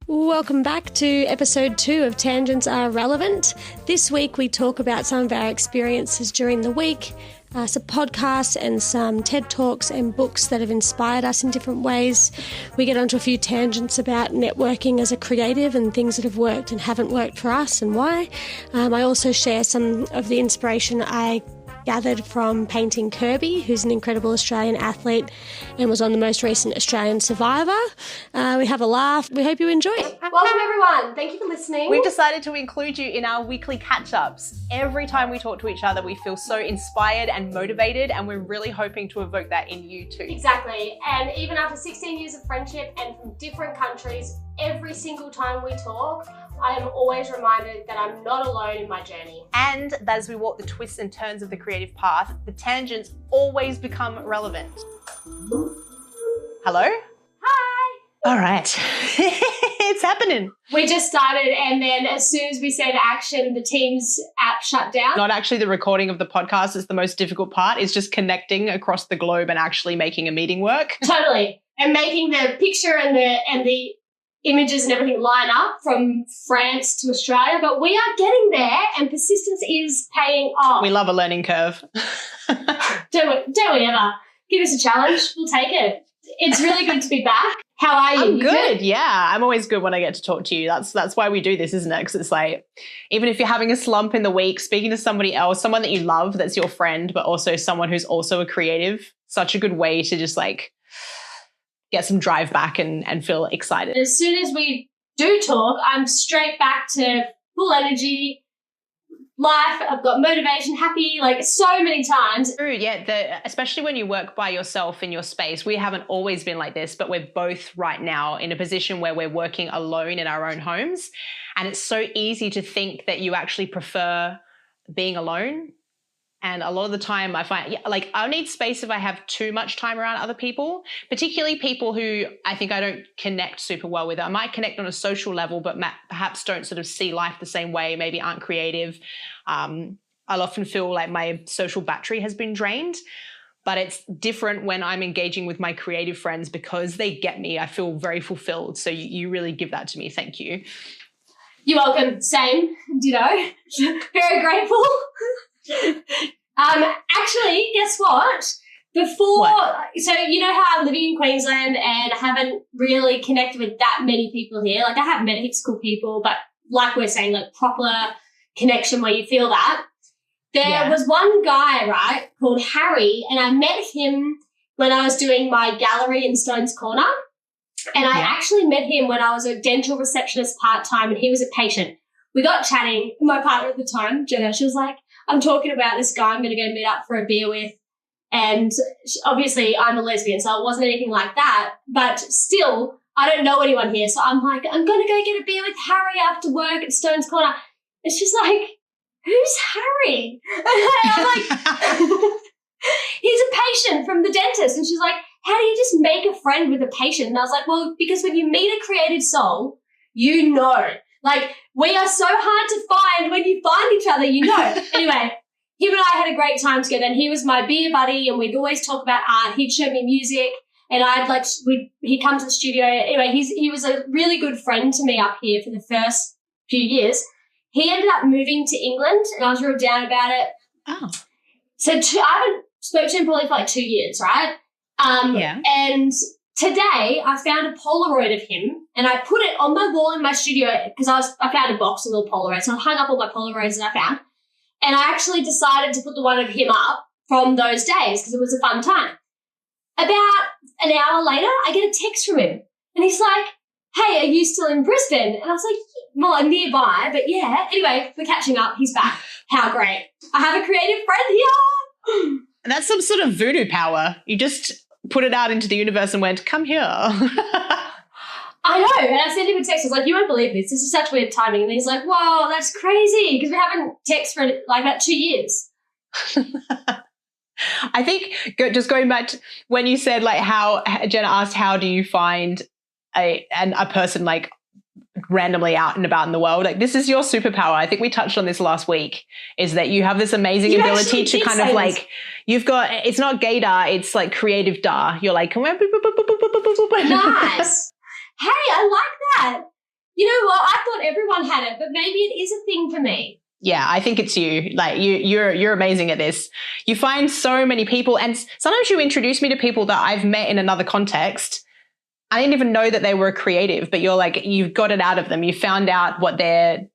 Welcome back to episode 2 of Tangents Are Relevant. This week we talk about some of our experiences during the week, some podcasts and some TED Talks and books that have inspired us in different ways. We get onto a few tangents about networking as a creative and things that have worked and haven't worked for us and why. I also share some of the inspiration I gathered from painting Kirby, who's an incredible Australian athlete and was on the most recent Australian Survivor. We have a laugh. We hope you enjoy it. Welcome everyone. Thank you for listening. We've decided to include you in our weekly catch-ups. Every time we talk to each other, we feel so inspired and motivated, and we're really hoping to evoke that in you too. Exactly. And even after 16 years of friendship and from different countries, every single time we talk, I am always reminded that I'm not alone in my journey. And as we walk the twists and turns of the creative path, the tangents always become relevant. Hello? Hi! All right. It's happening. We just started, and then as soon as we said action, the Teams app shut down. Not actually the recording of the podcast is the most difficult part. It's just connecting across the globe and actually making a meeting work. Totally. And making the picture and the images and everything line up from France to Australia, but we are getting there and persistence is paying off. We love a learning curve. Don't we ever? Give us a challenge. We'll take it. It's really good to be back. How are you? I'm good. Yeah, I'm always good when I get to talk to you. That's why we do this, isn't it? Because it's like, even if you're having a slump in the week, speaking to somebody else, someone that you love, that's your friend, but also someone who's also a creative, such a good way to just like get some drive back and feel excited. As soon as we do talk, I'm straight back to full energy, life. I've got motivation, happy, like so many times. True, yeah. Especially when you work by yourself in your space. We haven't always been like this, but we're both right now in a position where we're working alone in our own homes. And it's so easy to think that you actually prefer being alone. And a lot of the time I find, like, I need space if I have too much time around other people, particularly people who I think I don't connect super well with. I might connect on a social level, but perhaps don't sort of see life the same way, maybe aren't creative. I'll often feel like my social battery has been drained, but it's different when I'm engaging with my creative friends because they get me. I feel very fulfilled. So you really give that to me. Thank you. You're welcome. Same. Ditto. Very grateful. Actually, guess what? So you know how I'm living in Queensland and I haven't really connected with that many people here. Like I have met heaps of cool people, but like we're saying, like proper connection where you feel that. There was one guy, right, called Harry, and I met him when I was doing my gallery in Stone's Corner. And I actually met him when I was a dental receptionist part-time and he was a patient. We got chatting. My partner at the time, Jenna, she was like, I'm talking about this guy I'm going to go meet up for a beer with. And obviously I'm a lesbian, so it wasn't anything like that. But still, I don't know anyone here. So I'm like, I'm going to go get a beer with Harry after work at Stone's Corner. It's just like, who's Harry? And I'm like, he's a patient from the dentist. And she's like, how do you just make a friend with a patient? And I was like, well, because when you meet a creative soul, you know. Like, we are so hard to find. When you find each other, you know. Anyway, him and I had a great time together, and he was my beer buddy, and we'd always talk about art. He'd show me music, and he'd come to the studio. Anyway, he was a really good friend to me up here for the first few years. He ended up moving to England, and I was real down about it. Oh. So I haven't spoken to him probably for like 2 years, right? And today I found a Polaroid of him and I put it on my wall in my studio because I found a box of little Polaroids. So I hung up all my Polaroids that I found. And I actually decided to put the one of him up from those days because it was a fun time. About an hour later, I get a text from him. And he's like, hey, are you still in Brisbane? And I was like, well, I'm nearby, but yeah. Anyway, we're catching up. He's back. How great. I have a creative friend here. And that's some sort of voodoo power. You just put it out into the universe and went, come here. I know. And I sent him a text. I was like, you won't believe this. This is such weird timing. And he's like, whoa, that's crazy. Because we haven't texted for like about 2 years. I think just going back to when you said like how Jenna asked, how do you find a person like randomly out and about in the world? Like, this is your superpower. I think we touched on this last week, is that you have this amazing ability to kind of like, you've got, it's not gaydar, it's like creative dar. You're like, nice. Hey, I like that. You know what? I thought everyone had it, but maybe it is a thing for me. Yeah, I think it's you. Like you're amazing at this. You find so many people, and sometimes you introduce me to people that I've met in another context. I didn't even know that they were creative, but you're like, you've got it out of them. You found out what their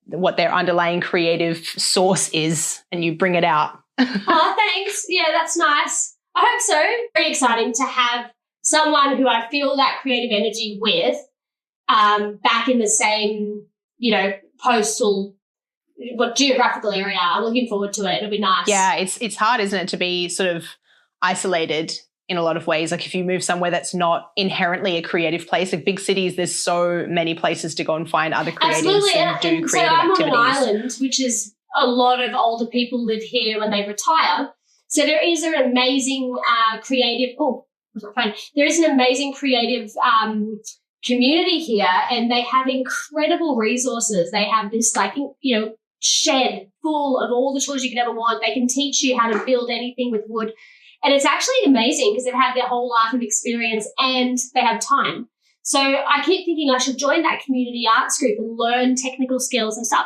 underlying creative source is, and you bring it out. Oh, thanks. Yeah, that's nice. I hope so. Very exciting to have someone who I feel that creative energy with, back in the same, postal, geographical area. I'm looking forward to it. It'll be nice. Yeah, it's hard, isn't it, to be sort of isolated in a lot of ways. Like if you move somewhere that's not inherently a creative place, like big cities, there's so many places to go and find other creatives. Absolutely. and do creative so I'm activities. on an island, which is a lot of older people live here when they retire. So there is an amazing creative. Oh, what's my phone? There is an amazing creative community here, and they have incredible resources. They have this shed full of all the tools you could ever want. They can teach you how to build anything with wood. And it's actually amazing because they've had their whole life of experience and they have time. So I keep thinking I should join that community arts group and learn technical skills and stuff.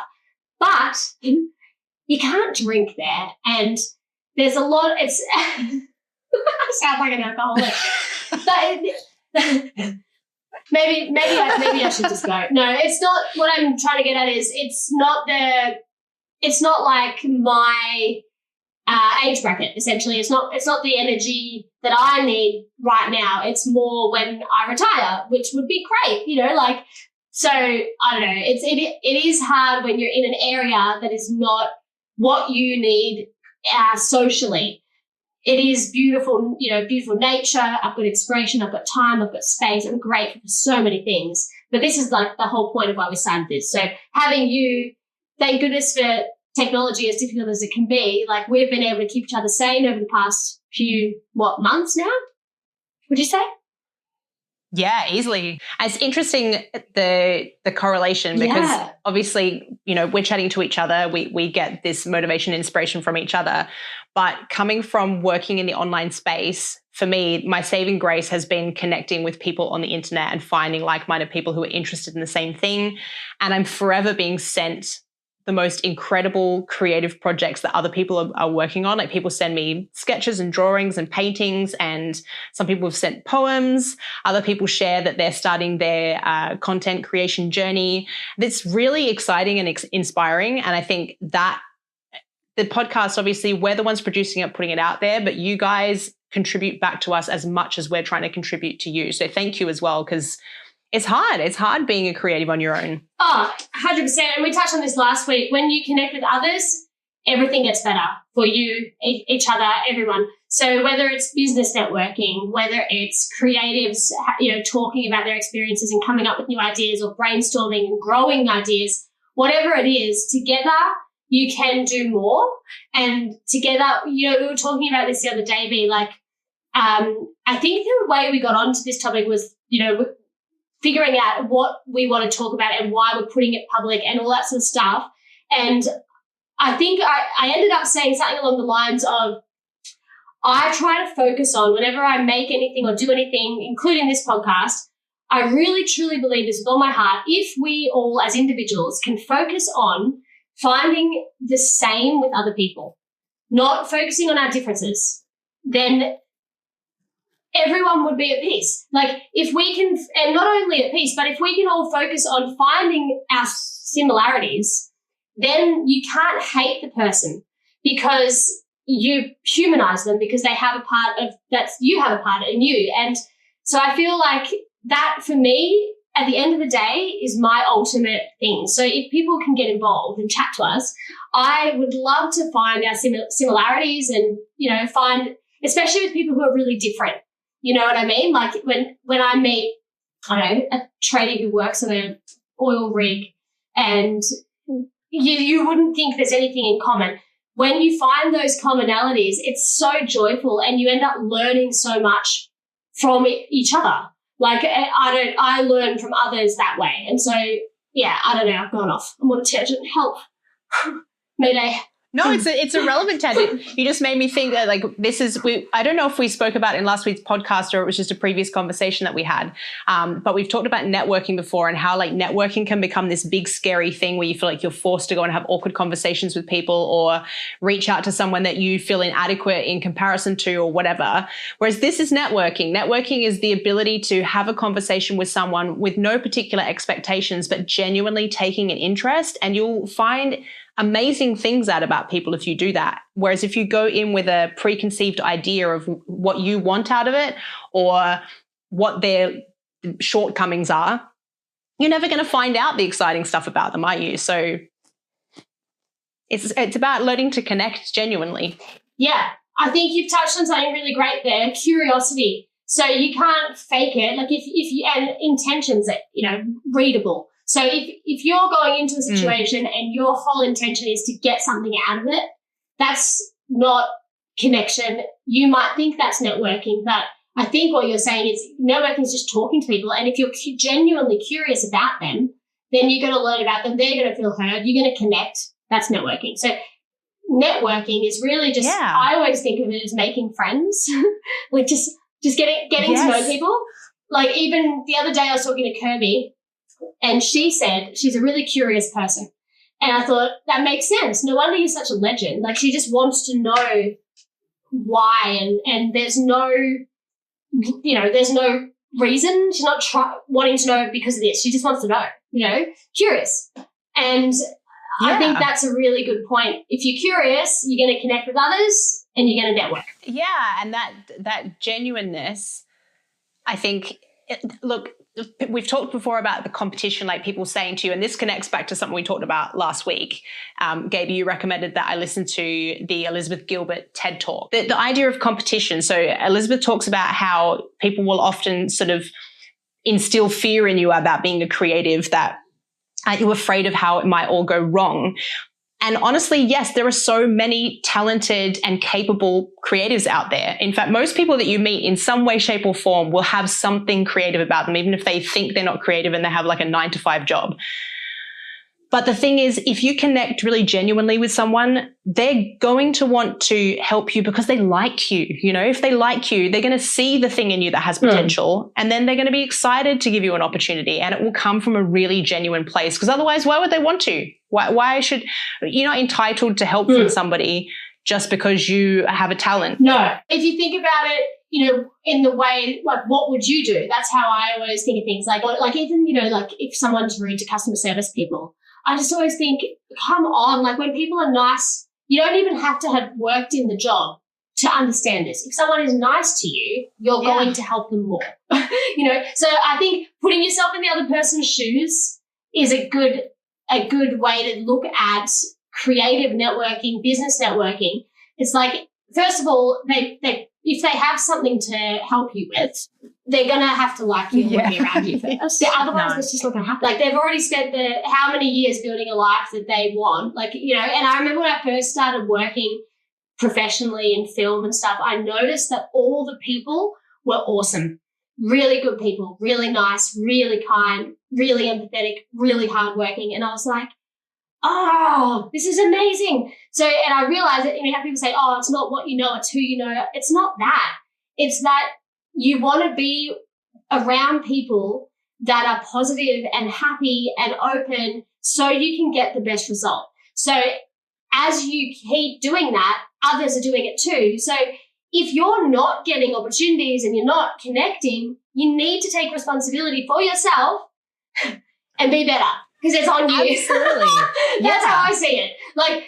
But you can't drink there. And there's a lot, I sound like an alcoholic. But maybe I should just go. No, it's not. What I'm trying to get at is it's not like my age bracket, essentially. It's not the energy that I need right now. It's more when I retire, which would be great, so I don't know. It is hard when you're in an area that is not what you need socially. It is beautiful, beautiful nature. I've got inspiration. I've got time. I've got space. I'm grateful for so many things. But this is like the whole point of why we started this. So having you, thank goodness for technology, as difficult as it can be, like we've been able to keep each other sane over the past few, months now? Would you say? Yeah, easily. It's interesting the correlation because obviously, we're chatting to each other. We get this motivation, inspiration from each other. But coming from working in the online space, for me, my saving grace has been connecting with people on the internet and finding like-minded people who are interested in the same thing. And I'm forever being sent the most incredible creative projects that other people are working on. Like people send me sketches and drawings and paintings, and some people have sent poems. Other people share that they're starting their content creation journey. It's really exciting and inspiring. And I think that the podcast, obviously, we're the ones producing it, putting it out there, but you guys contribute back to us as much as we're trying to contribute to you. So thank you as well, because it's hard. It's hard being a creative on your own. Oh, 100%. And we touched on this last week. When you connect with others, everything gets better for you, each other, everyone. So whether it's business networking, whether it's creatives, talking about their experiences and coming up with new ideas, or brainstorming and growing ideas, whatever it is, together you can do more. And together, we were talking about this the other day, I think the way we got onto this topic was, figuring out what we want to talk about and why we're putting it public and all that sort of stuff. And I think I ended up saying something along the lines of, I try to focus on, whenever I make anything or do anything, including this podcast, I really truly believe this with all my heart. If we all as individuals can focus on finding the same with other people, not focusing on our differences, then everyone would be at peace. Like if we can, and not only at peace, but if we can all focus on finding our similarities, then you can't hate the person because you humanize them, because they have a part of that, you have a part in you. And so I feel like that for me, at the end of the day, is my ultimate thing. So if people can get involved and chat to us, I would love to find our similarities and, find, especially with people who are really different. You know what I mean? Like when I meet, a tradie who works on an oil rig, and you wouldn't think there's anything in common. When you find those commonalities, it's so joyful, and you end up learning so much from each other. Like I learn from others that way. And so, yeah, I don't know. I've gone off. I'm on a tangent. Help. Mayday. No, it's a relevant tangent. You just made me think that like I don't know if we spoke about it in last week's podcast or it was just a previous conversation that we had. But we've talked about networking before and how like networking can become this big scary thing where you feel like you're forced to go and have awkward conversations with people or reach out to someone that you feel inadequate in comparison to or whatever. Whereas this is networking. Networking is the ability to have a conversation with someone with no particular expectations, but genuinely taking an interest, and you'll find amazing things out about people if you do that. Whereas if you go in with a preconceived idea of what you want out of it or what their shortcomings are, you're never going to find out the exciting stuff about them, are you? So it's about learning to connect genuinely. Yeah, I think you've touched on something really great there, curiosity. So you can't fake it. Like if you, and intentions that, readable. So if you're going into a situation and your whole intention is to get something out of it, that's not connection. You might think that's networking, but I think what you're saying is networking is just talking to people. And if you're genuinely curious about them, then you're going to learn about them. They're going to feel heard. You're going to connect. That's networking. So networking is really just, I always think of it as making friends, like just getting to know people. Like even the other day I was talking to Kirby, and she said she's a really curious person. And I thought, that makes sense. No wonder you're such a legend. Like she just wants to know why, and there's no, there's no reason. She's not wanting to know because of this. She just wants to know, curious. And I think that's a really good point. If you're curious, you're going to connect with others and you're going to network. Yeah, and that genuineness, I think, look, we've talked before about the competition, like people saying to you, and this connects back to something we talked about last week. Gabe, you recommended that I listen to the Elizabeth Gilbert TED Talk. The idea of competition. So Elizabeth talks about how people will often sort of instill fear in you about being a creative, that you're afraid of how it might all go wrong. And honestly, yes, there are so many talented and capable creatives out there. In fact, most people that you meet in some way, shape or form will have something creative about them, even if they think they're not creative and they have like a 9-to-5 job. But the thing is, if you connect really genuinely with someone, they're going to want to help you because they like you. If they like you, they're going to see the thing in you that has potential, and then they're going to be excited to give you an opportunity, and it will come from a really genuine place, because otherwise, why would they want to? Why should, you're not entitled to help from somebody just because you have a talent. No. If you think about it, in the way, like, what would you do? That's how I always think of things. Like even, like if someone's rude to customer service people, I just always think, come on, like when people are nice, you don't even have to have worked in the job to understand this. If someone is nice to you, you're going to help them more. So I think putting yourself in the other person's shoes is a good way to look at creative networking, business networking. It's like, first of all, they if they have something to help you with, they're going to have to like you and be around you first. Otherwise, it's just not going to happen. Like, they've already spent how many years building a life that they want. Like, and I remember when I first started working professionally in film and stuff, I noticed that all the people were awesome. Really good people, really nice, really kind, really empathetic, really hardworking. And I was like, oh, this is amazing. So, and I realized that, how people say, oh, it's not what you know, it's who you know. It's not that. It's that you want to be around people that are positive and happy and open so you can get the best result. So as you keep doing that, others are doing it too. So if you're not getting opportunities and you're not connecting, you need to take responsibility for yourself and be better, because it's on you. Absolutely. That's how I see it. Like,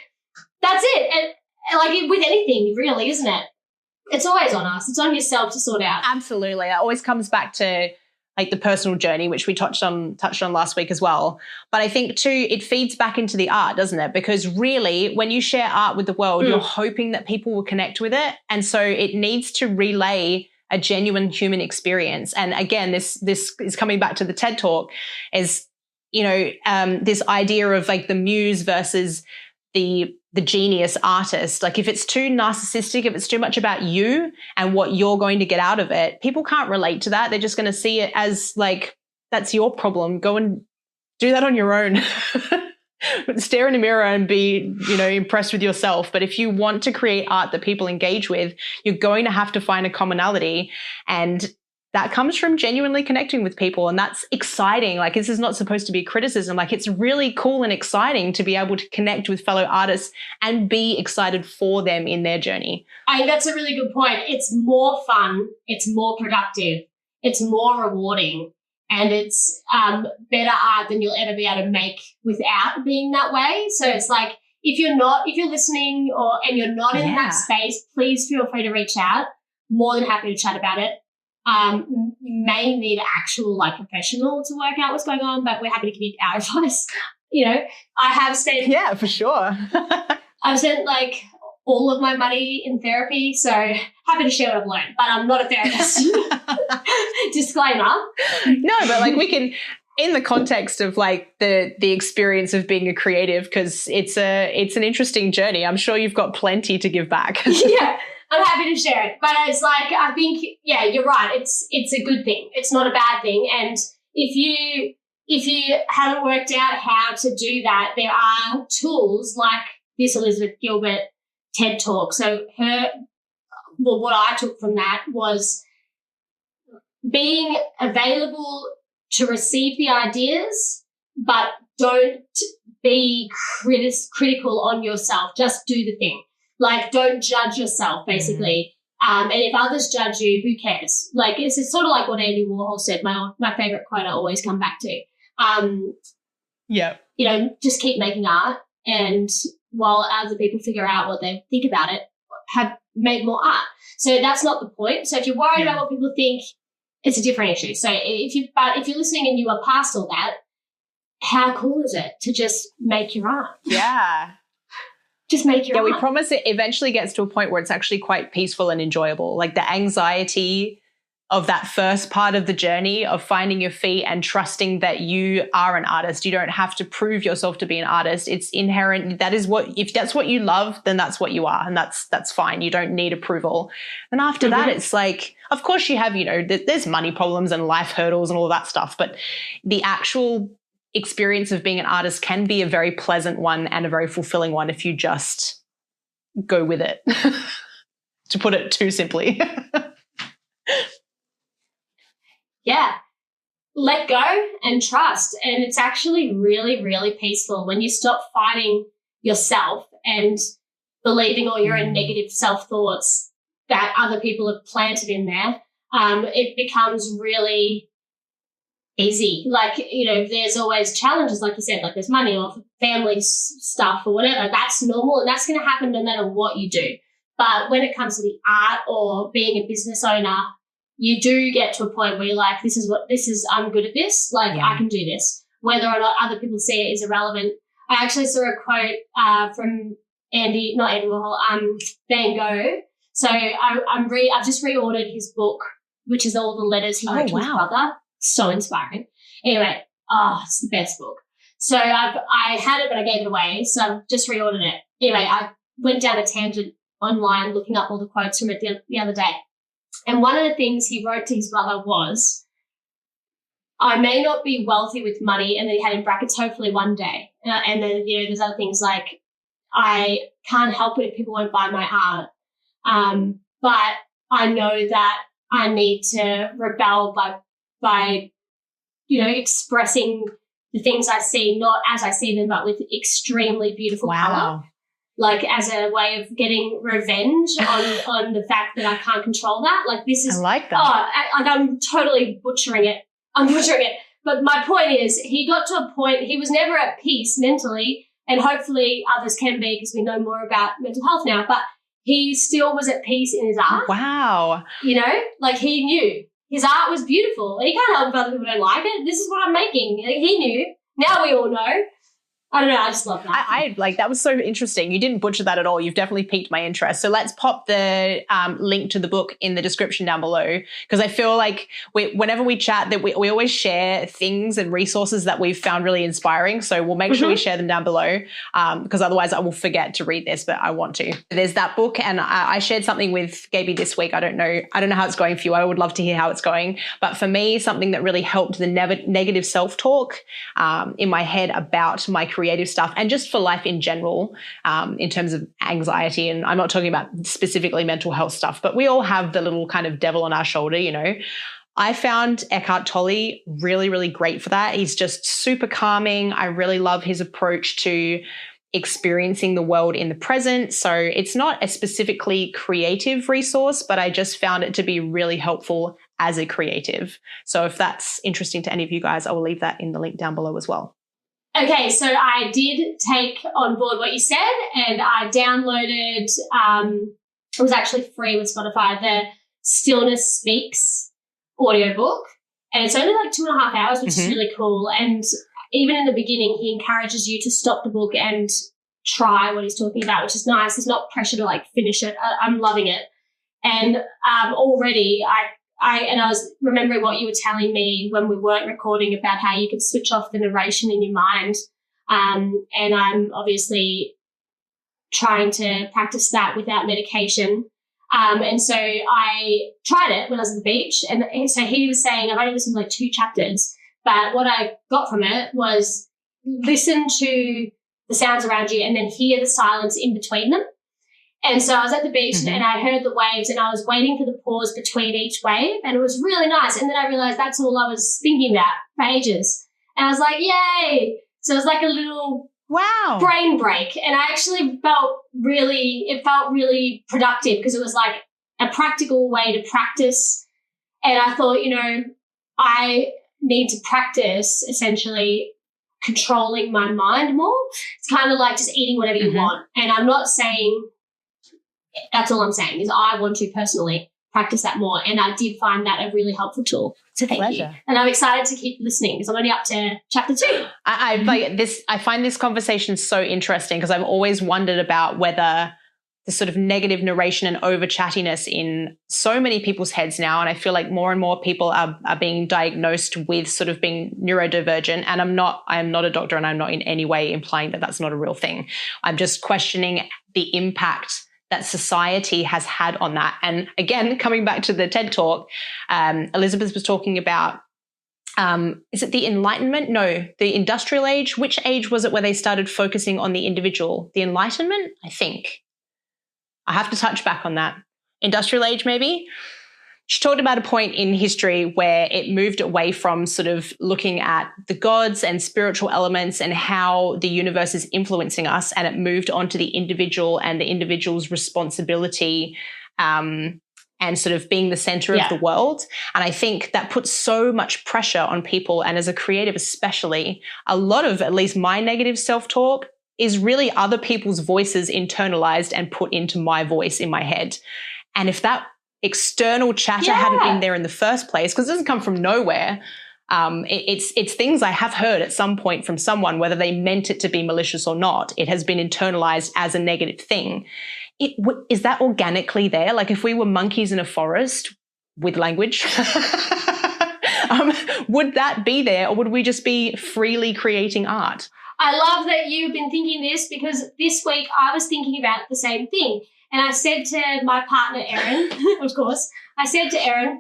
that's it. And like with anything, really, isn't it? It's always on us. It's on yourself to sort out. Absolutely. It always comes back to like the personal journey, which we touched on last week as well. But I think too, it feeds back into the art, doesn't it? Because really, when you share art with the world, you're hoping that people will connect with it. And so it needs to relay a genuine human experience. And again, this is coming back to the TED Talk, is, this idea of like the muse versus the genius artist. Like, if it's too narcissistic, if it's too much about you and what you're going to get out of it, people can't relate to that. They're just going to see it as like, that's your problem. Go and do that on your own. stare in the mirror and be, impressed with yourself. But if you want to create art that people engage with, you're going to have to find a commonality. And that comes from genuinely connecting with people. And that's exciting. Like, this is not supposed to be criticism. Like, it's really cool and exciting to be able to connect with fellow artists and be excited for them in their journey. I think that's a really good point. It's more fun. It's more productive. It's more rewarding. And it's better art than you'll ever be able to make without being that way. So it's like, if you're listening and you're not in that space, please feel free to reach out. More than happy to chat about it. You may need actual professional to work out what's going on, but we're happy to give you our advice. I have spent for sure. I've spent all of my money in therapy, so happy to share what I've learned, but I'm not a therapist. Disclaimer. No, but we can, in the context of the experience of being a creative, because it's an interesting journey. I'm sure you've got plenty to give back. Yeah. I'm happy to share it. But it's I think, you're right. It's a good thing. It's not a bad thing. And if you haven't worked out how to do that, there are tools like this Elizabeth Gilbert TED Talk. So what I took from that was being available to receive the ideas, but don't be critical on yourself. Just do the thing. Don't judge yourself, basically. And if others judge you, who cares? It's sort of like what Andy Warhol said, my favorite quote I always come back to. Just keep making art, and while other people figure out what they think about it, have made more art. So that's not the point. So if you're worried about what people think, it's a different issue. So if you're listening and you are past all that, how cool is it to just make your art? Yeah. Just make your art. We promise it eventually gets to a point where it's actually quite peaceful and enjoyable. The anxiety of that first part of the journey of finding your feet and trusting that you are an artist. You don't have to prove yourself to be an artist. It's inherent. If that's what you love, then that's what you are. And that's fine. You don't need approval. And after that, it's of course you have, there's money problems and life hurdles and all that stuff. But the actual experience of being an artist can be a very pleasant one and a very fulfilling one if you just go with it, to put it too simply. Yeah. Let go and trust. And it's actually really, really peaceful when you stop fighting yourself and believing all your own negative self-thoughts that other people have planted in there. It becomes really easy. There's always challenges, like you said, there's money or family stuff or whatever. That's normal, and that's going to happen no matter what you do. But when it comes to the art or being a business owner, you do get to a point where you're I'm good at this. I can do this. Whether or not other people see it is irrelevant. I actually saw a quote from not Andy Warhol, Van Gogh. So I've just reordered his book, which is all the letters he wrote to his brother. So inspiring. Anyway, it's the best book. So I had it, but I gave it away. So I've just reordered it. Anyway, I went down a tangent online looking up all the quotes from it the other day. And one of the things he wrote to his brother was, I may not be wealthy with money, and then he had in brackets, hopefully one day. And then, there's other things like, I can't help it if people won't buy my art. But I know that I need to rebel by expressing the things I see, not as I see them, but with extremely beautiful color. As a way of getting revenge on the fact that I can't control that. I like that. I'm totally butchering it. But my point is, he got to a point, he was never at peace mentally, and hopefully others can be, because we know more about mental health now, but he still was at peace in his art. Wow. He knew. His art was beautiful. He can't help if other people don't like it. This is what I'm making. He knew. Now we all know. I don't know. I just love that. I that was so interesting. You didn't butcher that at all. You've definitely piqued my interest. So let's pop the link to the book in the description down below, because I feel like whenever we chat, that we always share things and resources that we've found really inspiring. So we'll make sure we share them down below, because otherwise I will forget to read this, but I want to. There's that book, and I shared something with Gaby this week. I don't know how it's going for you. I would love to hear how it's going. But for me, something that really helped the negative self-talk in my head about my creativity creative stuff and just for life in general, in terms of anxiety. And I'm not talking about specifically mental health stuff, but we all have the little kind of devil on our shoulder, you know. I found Eckhart Tolle really, really great for that. He's just super calming. I really love his approach to experiencing the world in the present. So it's not a specifically creative resource, but I just found it to be really helpful as a creative. So if that's interesting to any of you guys, I will leave that in the link down below as well. Okay, so I did take on board what you said and I downloaded, it was actually free with Spotify, the Stillness Speaks audiobook, and it's only like 2.5 hours, which is really cool. And even in the beginning, he encourages you to stop the book and try what he's talking about, which is nice. There's not pressure to like finish it. I'm loving it. And already I was remembering what you were telling me when we weren't recording about how you could switch off the narration in your mind. And I'm obviously trying to practice that without medication. And so I tried it when I was at the beach. And so he was saying, I've only listened to like 2 chapters, but what I got from it was listen to the sounds around you and then hear the silence in between them. And so I was at the beach and I heard the waves and I was waiting for the pause between each wave, and it was really nice. And then I realized that's all I was thinking about for ages. And I was like, yay. So it was like a little brain break. And I actually felt really productive because it was like a practical way to practice. And I thought, you know, I need to practice essentially controlling my mind more. It's kind of like just eating whatever you want. And I'm not saying, that's all I'm saying is I want to personally practice that more. And I did find that a really helpful tool. So thank you. And I'm excited to keep listening because I'm only up to chapter 2. I find this conversation so interesting because I've always wondered about whether the sort of negative narration and over chattiness in so many people's heads now. And I feel like more and more people are being diagnosed with sort of being neurodivergent. And I am not a doctor and I'm not in any way implying that that's not a real thing. I'm just questioning the impact that society has had on that. And again, coming back to the TED Talk, Elizabeth was talking about, is it the Enlightenment? No, the Industrial Age. Which age was it where they started focusing on the individual? The Enlightenment, I think. I have to touch back on that. Industrial Age, maybe? She talked about a point in history where it moved away from sort of looking at the gods and spiritual elements and how the universe is influencing us, and it moved on to the individual and the individual's responsibility and sort of being the center of the world. And I think that puts so much pressure on people, and as a creative especially, a lot of at least my negative self-talk is really other people's voices internalized and put into my voice in my head. And if that external chatter hadn't been there in the first place, because it doesn't come from nowhere. It's things I have heard at some point from someone, whether they meant it to be malicious or not. It has been internalized as a negative thing. Is that organically there? Like if we were monkeys in a forest with language, would that be there, or would we just be freely creating art? I love that you've been thinking this, because this week I was thinking about the same thing. And I said to my partner, Erin, of course, I said to Erin,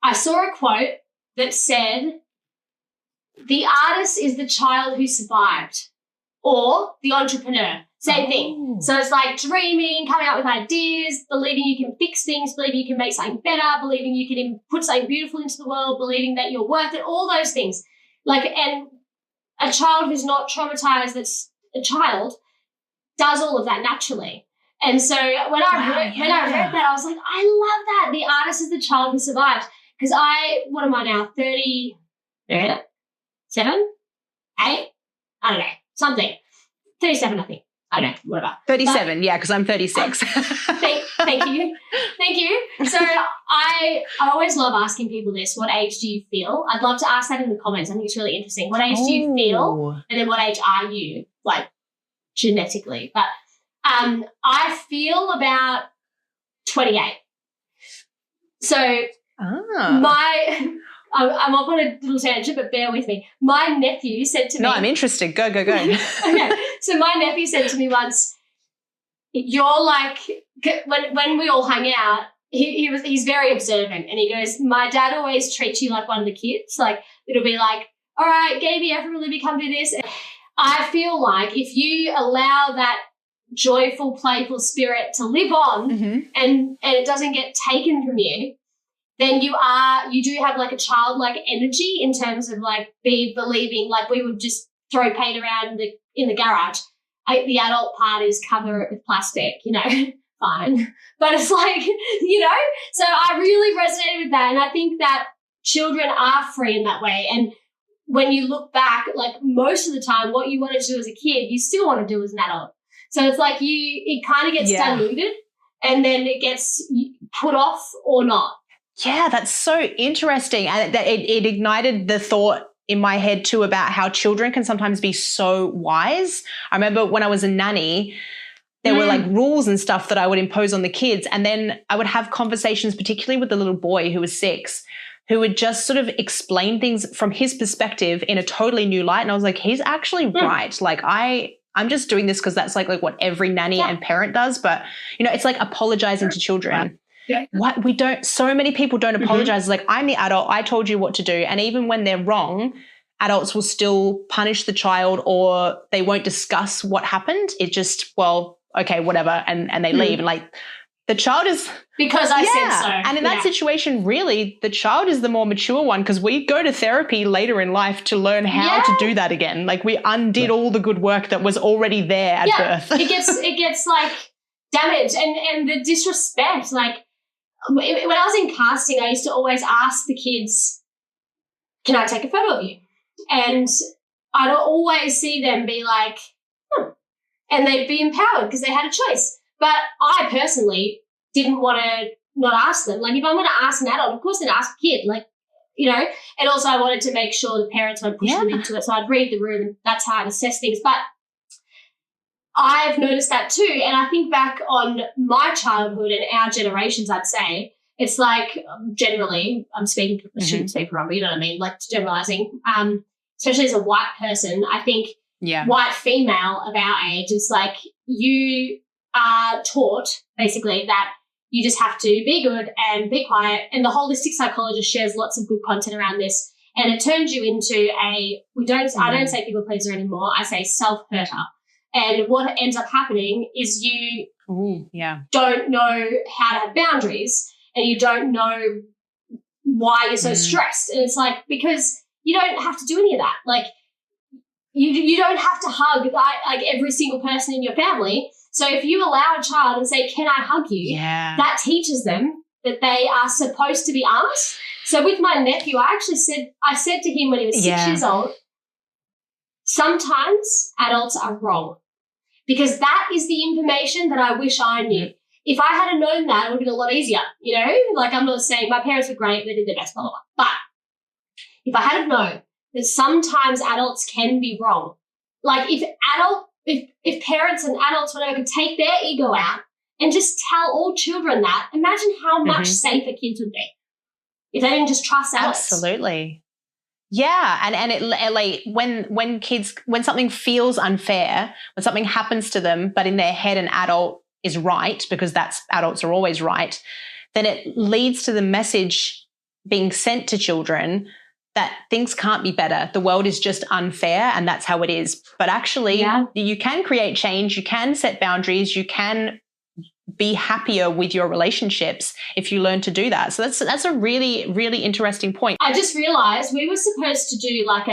I saw a quote that said, the artist is the child who survived, or the entrepreneur. Same thing. So it's like dreaming, coming up with ideas, believing you can fix things, believing you can make something better, believing you can put something beautiful into the world, believing that you're worth it, all those things. And a child who's not traumatized, that's a child, does all of that naturally. And so when I read that, I was like, I love that. The artist is the child who survived. Because what am I now, 37? 8? I don't know, something. 37, I think. I don't know, whatever. 37, because I'm 36. Thank you. So I always love asking people this, what age do you feel? I'd love to ask that in the comments. I think it's really interesting. What age do you feel? And then what age are you, like, genetically? But I feel about 28. So I'm off on a little tangent, but bear with me. My nephew said to me... No, I'm interested. Go. Okay. So my nephew said to me once, you're like... When we all hung out, he's very observant, and he goes, my dad always treats you like one of the kids. Like, it'll be like, all right, Gaby, everyone, let me come do this. And I feel like if you allow that joyful, playful spirit to live on and it doesn't get taken from you, then you do have like a childlike energy in terms of like believing like we would just throw paint around in the garage. The adult parties cover it with plastic, fine. But it's like, so I really resonated with that. And I think that children are free in that way. And when you look back, like most of the time, what you wanted to do as a kid, you still want to do as an adult. So it's like it kind of gets diluted and then it gets put off or not. Yeah, that's so interesting. And it ignited the thought in my head too about how children can sometimes be so wise. I remember when I was a nanny, there were like rules and stuff that I would impose on the kids. And then I would have conversations, particularly with the little boy who was 6, who would just sort of explain things from his perspective in a totally new light. And I was like, he's actually right. Like I'm just doing this because that's like what every nanny and parent does. But, it's like apologizing to children. Yeah. So many people don't apologize. Like, I'm the adult, I told you what to do. And even when they're wrong, adults will still punish the child or they won't discuss what happened. It just, well, okay, whatever. And they leave. And like the child is. Because I said so. And in that situation, really, the child is the more mature one because we go to therapy later in life to learn how to do that again. Like we undid all the good work that was already there at birth. it gets like damaged and the disrespect, like, when I was in casting, I used to always ask the kids, can I take a photo of you? And I'd always see them be like, and they'd be empowered because they had a choice. But I personally didn't want to not ask them. Like, if I'm going to ask an adult, of course I'd ask a kid, like, and also I wanted to make sure the parents would push them into it. So I'd read the room and that's how I'd assess things. But I've noticed that too. And I think back on my childhood and our generations, I'd say, it's like generally, I shouldn't speak for them, but you know what I mean, like generalizing, especially as a white person, I think white female of our age is like you are taught basically that you just have to be good and be quiet. And the holistic psychologist shares lots of good content around this. And it turns you into I don't say people pleaser anymore. I say self-hurter. And what ends up happening is you don't know how to have boundaries and you don't know why you're so stressed. And it's like, because you don't have to do any of that. Like, you don't have to hug like every single person in your family. So if you allow a child and say, can I hug you? Yeah. That teaches them that they are supposed to be asked. So with my nephew, I said to him when he was 6 years old, sometimes adults are wrong because that is the information that I wish I knew. If I had known that, it would have been a lot easier, Like, I'm not saying my parents were great, they did their best, blah, blah, blah. But if I had known that sometimes adults can be wrong, like if parents and adults, whatever, could take their ego out and just tell all children that, imagine how much safer kids would be if they didn't just trust adults. Absolutely. Yeah, and it like when something feels unfair, when something happens to them, but in their head an adult is right because adults are always right, then it leads to the message being sent to children that things can't be better. The world is just unfair and that's how it is. But actually, you can create change, you can set boundaries, you can be happier with your relationships if you learn to do that. So that's a really, really interesting point. I just realized we were supposed to do like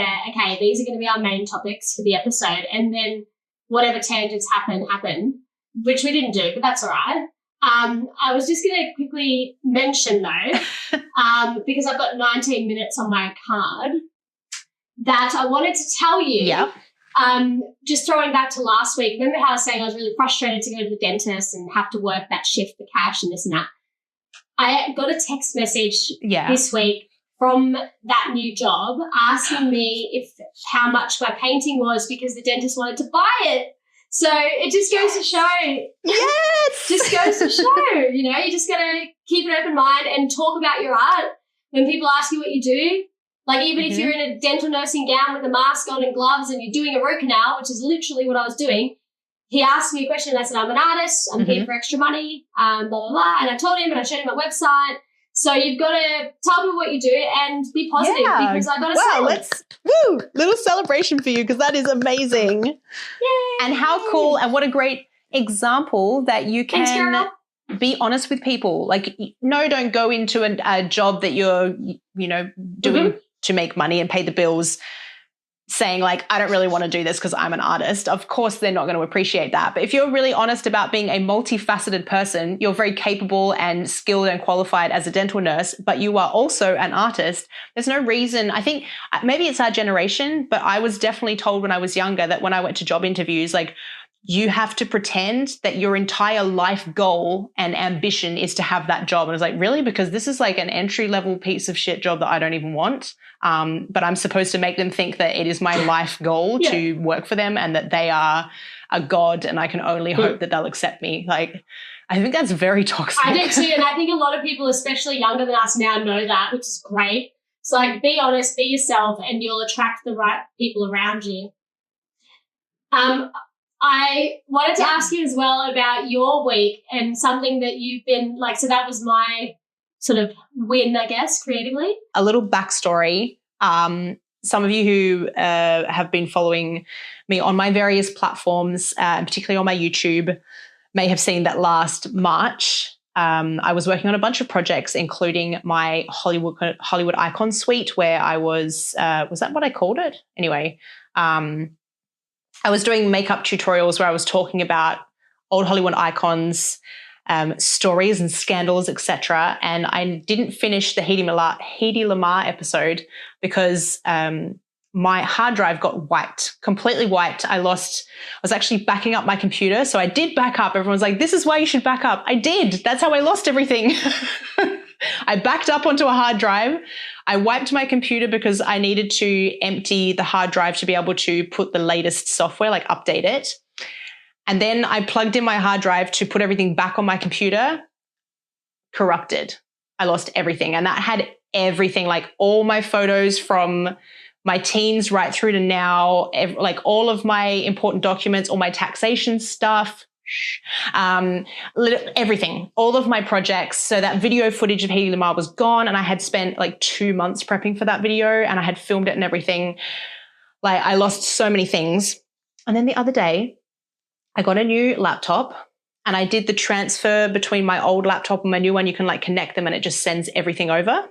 these are going to be our main topics for the episode and then whatever tangents happen, which we didn't do, but that's all right. I was just going to quickly mention though, because I've got 19 minutes on my card, that I wanted to tell you. Yep. Just throwing back to last week, remember how I was saying I was really frustrated to go to the dentist and have to work that shift for cash and this and that? I got a text message this week from that new job asking me how much my painting was because the dentist wanted to buy it. So it just goes to show. Yes! Just goes to show, you just got to keep an open mind and talk about your art. When people ask you what you do, like even if you're in a dental nursing gown with a mask on and gloves and you're doing a root canal, which is literally what I was doing, he asked me a question and I said, I'm an artist, I'm here for extra money, blah, blah, blah. And I told him and I showed him my website. So you've got to tell people what you do and be positive because I got to say, little celebration for you because that is amazing. Yay. And how cool and what a great example that you can be honest with people. Like, no, don't go into a job that you're, doing to make money and pay the bills saying like, I don't really want to do this because I'm an artist. Of course, they're not going to appreciate that. But if you're really honest about being a multifaceted person, you're very capable and skilled and qualified as a dental nurse, but you are also an artist. There's no reason. I think maybe it's our generation, but I was definitely told when I was younger that when I went to job interviews, like, you have to pretend that your entire life goal and ambition is to have that job. And I was like, really? Because this is like an entry-level piece of shit job that I don't even want. But I'm supposed to make them think that it is my life goal to work for them and that they are a god and I can only hope that they'll accept me. Like, I think that's very toxic. I do too. And I think a lot of people, especially younger than us now, know that, which is great. So like, be honest, be yourself, and you'll attract the right people around you. I wanted to ask you as well about your week and something that you've been like, so that was my sort of win, I guess, creatively. A little backstory. Some of you who have been following me on my various platforms, particularly on my YouTube, may have seen that last March, I was working on a bunch of projects, including my Hollywood Icon Suite, where I was that what I called it? Anyway, I was doing makeup tutorials where I was talking about old Hollywood icons, stories and scandals, etc. And I didn't finish the Hedy Lamar episode because my hard drive got wiped, completely wiped. I was actually backing up my computer. So I did back up. Everyone's like, this is why you should back up. I did. That's how I lost everything. I backed up onto a hard drive. I wiped my computer because I needed to empty the hard drive to be able to put the latest software, like update it. And then I plugged in my hard drive to put everything back on my computer. Corrupted. I lost everything. And that had everything, like all my photos from my teens right through to now, like all of my important documents, all my taxation stuff, everything, all of my projects. So that video footage of Hedy Lamar was gone, and I had spent like 2 months prepping for that video, and I had filmed it and everything. Like, I lost so many things. And then the other day, I got a new laptop and I did the transfer between my old laptop and my new one. You can like connect them and it just sends everything over.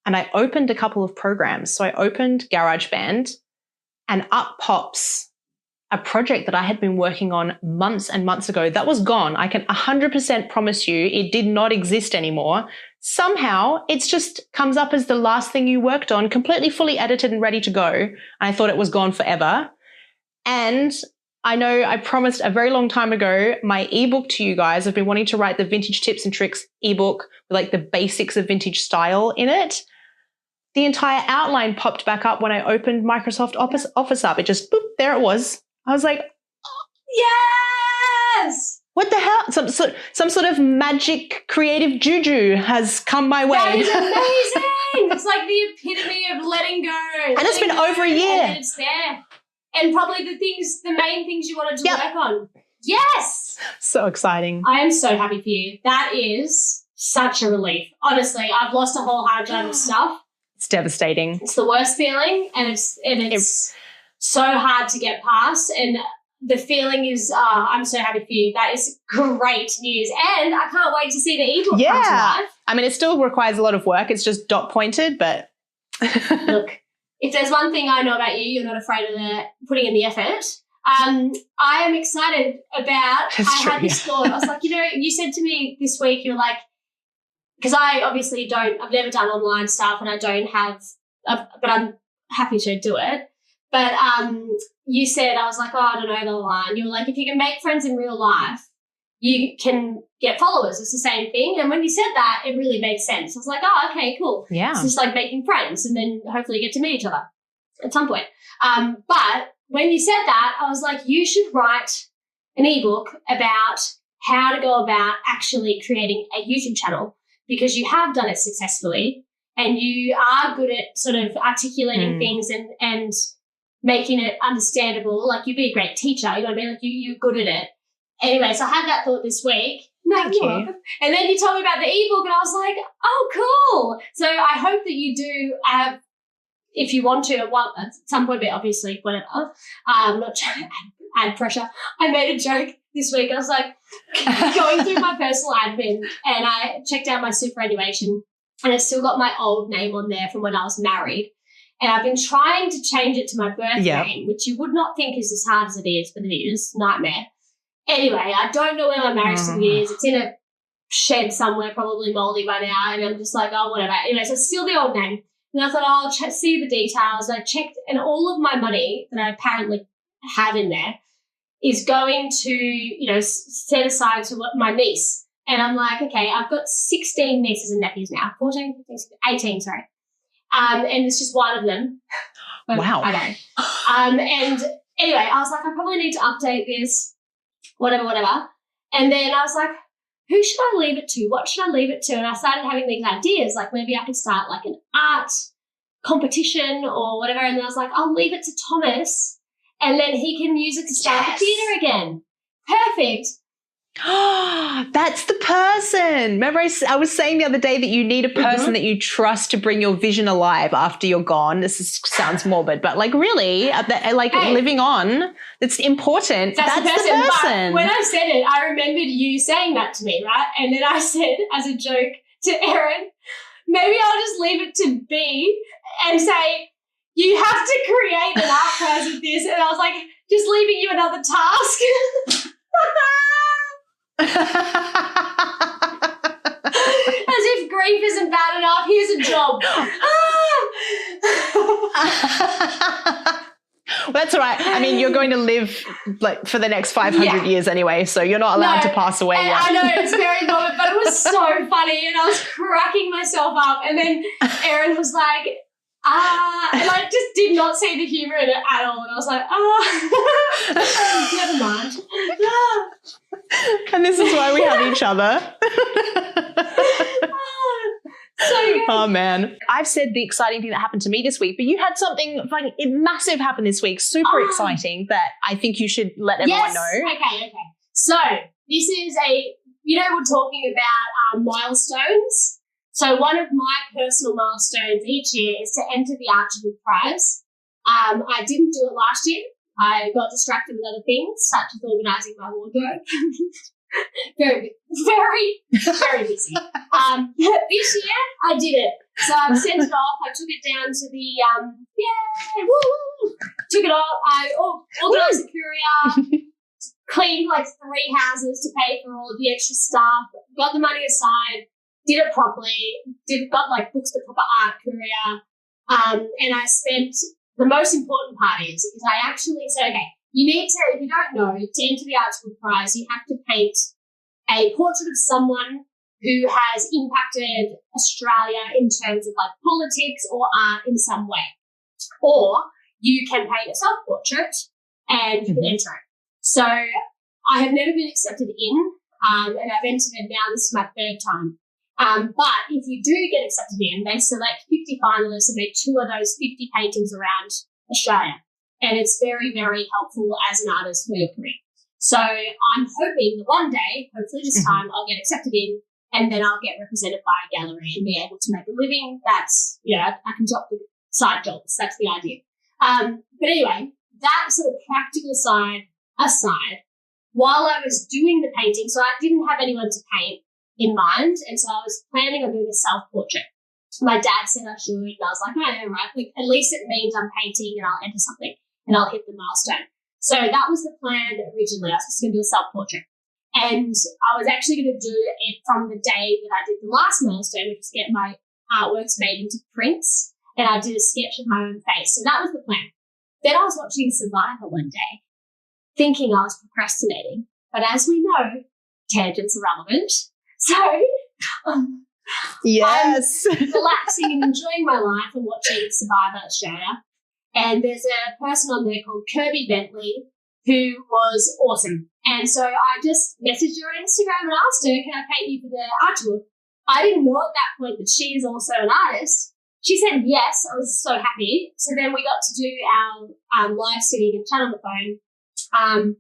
And I opened a couple of programs. So I opened GarageBand and up pops a project that I had been working on months and months ago. That was gone. I can 100% promise you it did not exist anymore. Somehow it's just comes up as the last thing you worked on, completely fully edited and ready to go. And I thought it was gone forever. And I know I promised a very long time ago my ebook to you guys. I've been wanting to write the vintage tips and tricks ebook with like the basics of vintage style in it. The entire outline popped back up when I opened Microsoft Office up. It just, boop, there it was. I was like, yes! What the hell? Some sort of magic creative juju has come my way. That is amazing. It's like the epitome of letting go. And it's been over a year. And it's there. And probably the main things you wanted to work on. Yes! So exciting. I am so happy for you. That is such a relief. Honestly, I've lost a whole hard drive of stuff. It's devastating. It's the worst feeling, and it's so hard to get past. And the feeling is, I'm so happy for you. That is great news. And I can't wait to see the ebook come to life. I mean, it still requires a lot of work. It's just dot pointed, but look, if there's one thing I know about you, you're not afraid of putting in the effort. I am excited about, had this thought. I was like, you said to me this week, you're like, because I obviously I've never done online stuff and I don't have, but I'm happy to do it. But you said, I was like, I don't know the line. You were like, if you can make friends in real life, you can get followers. It's the same thing. And when you said that, it really made sense. I was like, oh, okay, cool. Yeah. It's just like making friends and then hopefully get to meet each other at some point. But when you said that, I was like, you should write an ebook about how to go about actually creating a YouTube channel, because you have done it successfully and you are good at sort of articulating things and making it understandable. Like, you'd be a great teacher. You know what I mean? Like, you're good at it. Anyway, so I had that thought this week, No, Thank you're you. welcome. And then you told me about the ebook, and I was like, oh, cool. So I hope that you do have, if you want to, at some point, but obviously, whatever. Not trying to add pressure. I made a joke this week. I was like, going through my personal admin, and I checked out my superannuation, and it's still got my old name on there from when I was married. And I've been trying to change it to my birth name, which you would not think is as hard as it is, but it is. Nightmare. Anyway, I don't know where my marriage certificate is. It's in a shed somewhere, probably mouldy by now, and I'm just like, oh, whatever. Anyway, so it's still the old name. And I thought, oh, I'll see the details. And I checked, and all of my money that I apparently have in there is going to, set aside to my niece. And I'm like, okay, I've got 16 nieces and nephews now. 14, 15, 18, sorry. And it's just one of them. Wow. I know. And anyway, I was like, I probably need to update this, whatever. And then I was like, who should I leave it to? What should I leave it to? And I started having these ideas, like maybe I could start like an art competition or whatever. And then I was like, I'll leave it to Thomas, and then he can use it to start the theatre again. Perfect. That's the person. Remember, I was saying the other day that you need a person that you trust to bring your vision alive after you're gone. Sounds morbid, but like really, living on, it's important. That's the person. But when I said it, I remembered you saying that to me, right? And then I said as a joke to Erin, maybe I'll just leave it to B and say, you have to create an art prize with this. And I was like, just leaving you another task. As if grief isn't bad enough, here's a job. Well, that's all right. I mean, you're going to live like for the next 500 years anyway, so you're not allowed to pass away yet. I know, it's very morbid, but it was so funny, and I was cracking myself up. And then Erin was like, and I just did not see the humour in it at all. And I was like, never mind. And this is why we have each other. So good. Oh, man. I've said the exciting thing that happened to me this week, but you had something like massive happen this week, super exciting, that I think you should let everyone know. Okay. So this is we're talking about milestones. So one of my personal milestones each year is to enter the Archibald Prize. I didn't do it last year. I got distracted with other things, such as organising my wardrobe. Very, very, very busy. This year, I did it. So I sent it off. I took it down to the, took it off. I organised the courier, cleaned like 3 houses to pay for all of the extra stuff, got the money aside, did it properly, got books the proper art courier, and I spent, the most important part is I actually said, okay, you need to, if you don't know, to enter the Archibald Prize, you have to paint a portrait of someone who has impacted Australia in terms of politics or art in some way. Or you can paint a self-portrait and you can enter it. So I have never been accepted in, and I've entered it now. This is my 3rd time. But if you do get accepted in, they select 50 finalists and make 2 of those 50 paintings around Australia. And it's very, very helpful as an artist for your career. So I'm hoping that one day, hopefully this time, I'll get accepted in, and then I'll get represented by a gallery and be able to make a living. That's, I can drop the side jobs. That's the idea. But anyway, that sort of practical side aside, while I was doing the painting, so I didn't have anyone to paint in mind, and so I was planning on doing a self-portrait. My dad said I should, and I was like, oh, right, at least it means I'm painting and I'll enter something and I'll hit the milestone. So that was the plan originally. I was just going to do a self-portrait. And I was actually going to do it from the day that I did the last milestone, which was get my artworks made into prints, and I did a sketch of my own face. So that was the plan. Then I was watching Survivor one day, thinking I was procrastinating. But as we know, tangents are relevant. So yes, I'm relaxing and enjoying my life and watching Survivor Australia. And there's a person on there called Kirby Bentley who was awesome. And so I just messaged her on Instagram and asked her, can I paint you for the Archibald? I didn't know at that point that she is also an artist. She said yes. I was so happy. So then we got to do our live sitting and chat on the phone.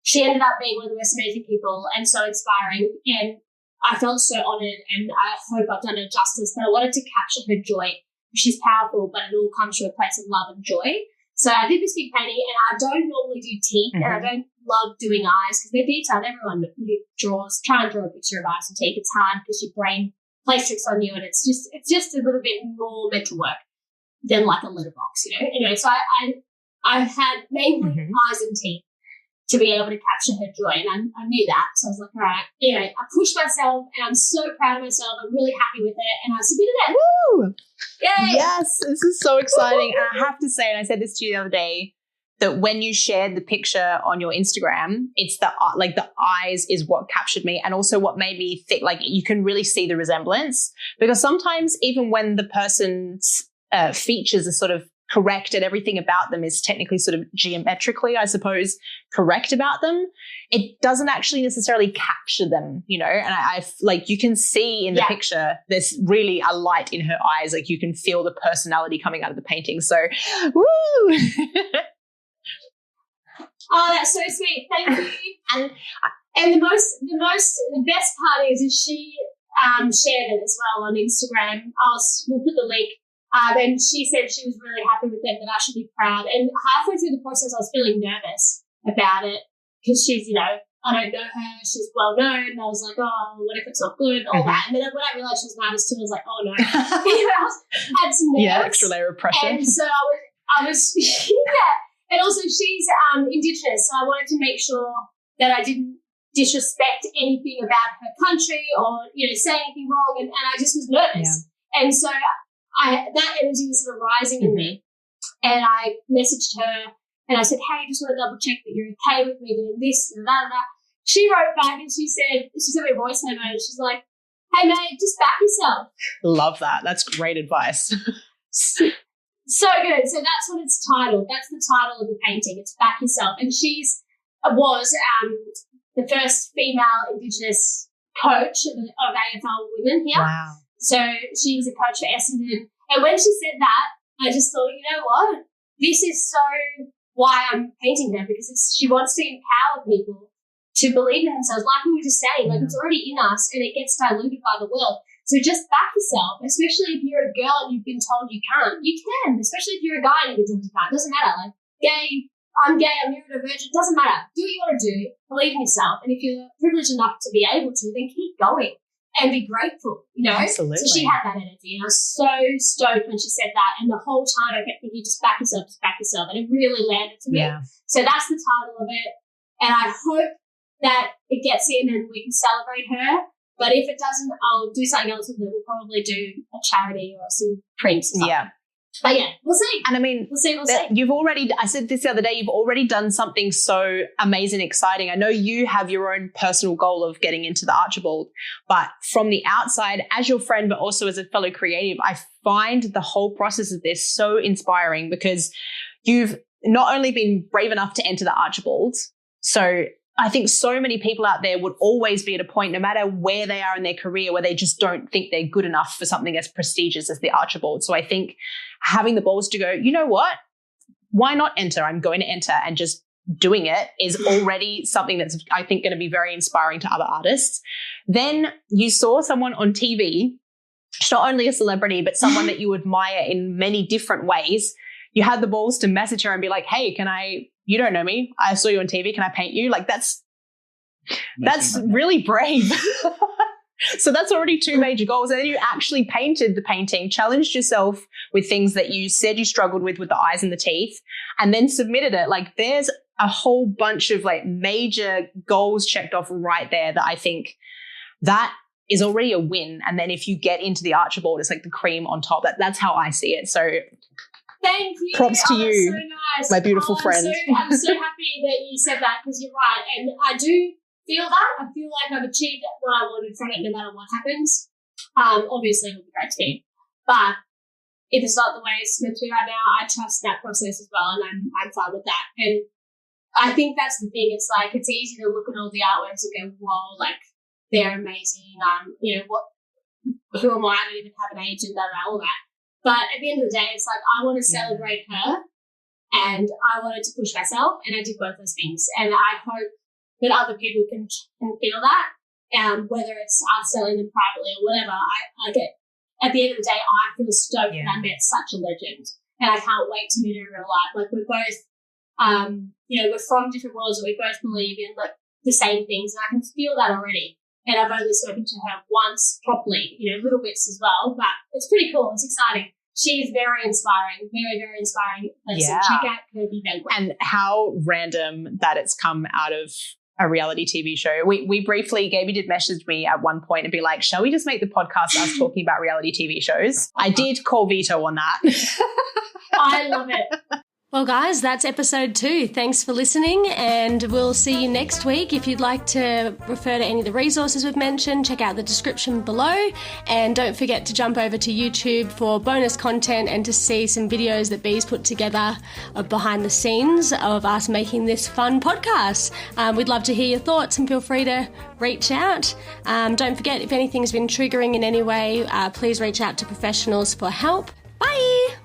she ended up being one of the most amazing people and so inspiring. And I felt so honoured, and I hope I've done her justice. But I wanted to capture her joy. She's powerful, but it all comes from a place of love and joy. So I did this big painting, and I don't normally do teeth, and I don't love doing eyes because they're detailed. Everyone try and draw a picture of eyes and teeth. It's hard because your brain plays tricks on you, and it's just a little bit more mental work than like a letterbox, you know. Anyway, so I had mainly eyes and teeth to be able to capture her joy, and I knew that. So I was like, all right. Anyway, I pushed myself, and I'm so proud of myself. I'm really happy with it, and I submitted it. Woo! Yay! Yes, this is so exciting. And I have to say, and I said this to you the other day, that when you shared the picture on your Instagram, it's the eyes is what captured me, and also what made me think, like, you can really see the resemblance, because sometimes even when the person's features are sort of correct and everything about them is technically sort of geometrically, I suppose, correct about them, it doesn't actually necessarily capture them, you know. And I like, you can see in the picture there's really a light in her eyes, like you can feel the personality coming out of the painting. So woo. Oh, that's so sweet. Thank you. And the best part is she shared it as well on Instagram. We'll put the link. And she said she was really happy with it, that I should be proud. And halfway through the process, I was feeling nervous about it because she's, you know, I don't know her. She's well known. And I was like, oh, what if it's not good? All that. And then when I realized she was an artist too, I was like, oh no. I had some nerves. Yeah, extra layer of pressure. And so I was And also she's Indigenous, so I wanted to make sure that I didn't disrespect anything about her country or, you know, say anything wrong. And I just was nervous. Yeah. And so that energy was sort of rising in me, and I messaged her and I said, hey, just want to double check that you're okay with me doing this and that and that. She wrote back and she sent me a voice memo, and she's like, hey mate, just back yourself. Love that. That's great advice. So good. So that's what it's titled. That's the title of the painting. It's Back Yourself. And was the first female Indigenous coach of AFL women here. Wow. So she was a coach for Essendon. And when she said that, I just thought, you know what? This is so why I'm painting her, because she wants to empower people to believe in themselves. Like we were just saying, like it's already in us and it gets diluted by the world. So just back yourself, especially if you're a girl and you've been told you can't. You can, especially if you're a guy and you've been told you can't. It doesn't matter. Like I'm gay, I'm neurodivergent. It doesn't matter. Do what you want to do. Believe in yourself. And if you're privileged enough to be able to, then keep going. And be grateful, you know? Absolutely. So she had that energy, and I was so stoked when she said that. And the whole time I kept thinking, just back yourself. And it really landed to me. Yeah. So that's the title of it. And I hope that it gets in and we can celebrate her. But if it doesn't, I'll do something else with it. We'll probably do a charity or some prints or something. Yeah. But yeah, we'll see. And I mean, we'll see. You've already, I said this the other day, you've already done something so amazing, exciting. I know you have your own personal goal of getting into the Archibald, but from the outside, as your friend, but also as a fellow creative, I find the whole process of this so inspiring, because you've not only been brave enough to enter the Archibald, so I think so many people out there would always be at a point, no matter where they are in their career, where they just don't think they're good enough for something as prestigious as the Archibald. So I think having the balls to go, you know what, why not enter? I'm going to enter, and just doing it is already something that's, I think, going to be very inspiring to other artists. Then you saw someone on TV, not only a celebrity, but someone that you admire in many different ways. You had the balls to message her and be like, hey, you don't know me. I saw you on TV. Can I paint you? Like that's really brave. So that's already two major goals. And then you actually painted the painting, challenged yourself with things that you said you struggled with the eyes and the teeth, and then submitted it. Like there's a whole bunch of like major goals checked off right there that I think that is already a win. And then if you get into the Archibald, it's like the cream on top. That's how I see it. So thank you. Props to you, so nice. my beautiful friend. I'm so happy that you said that, because you're right. And I do feel that. I feel like I've achieved what I wanted from it no matter what happens. Obviously, it would be great to be. But if it's not the way it's meant to be right now, I trust that process as well, and I'm fine with that. And I think that's the thing. It's like, it's easy to look at all the artworks and go, whoa, like, they're amazing. You know, who am I? I don't even have an agent, all that. But at the end of the day, it's like, I want to celebrate her, and I wanted to push myself, and I did both those things. And I hope that other people can feel that, whether it's us selling them privately or whatever. I get, at the end of the day, I feel stoked that I met such a legend, and I can't wait to meet her in real life. Like, we're both, we're from different worlds, and we both believe in like the same things, and I can feel that already. And I've only spoken to her once properly, little bits as well, but it's pretty cool. It's exciting. She's very inspiring, very, very inspiring person. Yeah. Check out her event. And how random that it's come out of a reality TV show. We briefly, Gaby did message me at one point and be like, shall we just make the podcast us talking about reality TV shows? I did call veto on that. I love it. Well, guys, that's episode 2. Thanks for listening, and we'll see you next week. If you'd like to refer to any of the resources we've mentioned, check out the description below, and don't forget to jump over to YouTube for bonus content and to see some videos that Bee's put together of behind the scenes of us making this fun podcast. We'd love to hear your thoughts, and feel free to reach out. Don't forget, if anything's been triggering in any way, please reach out to professionals for help. Bye!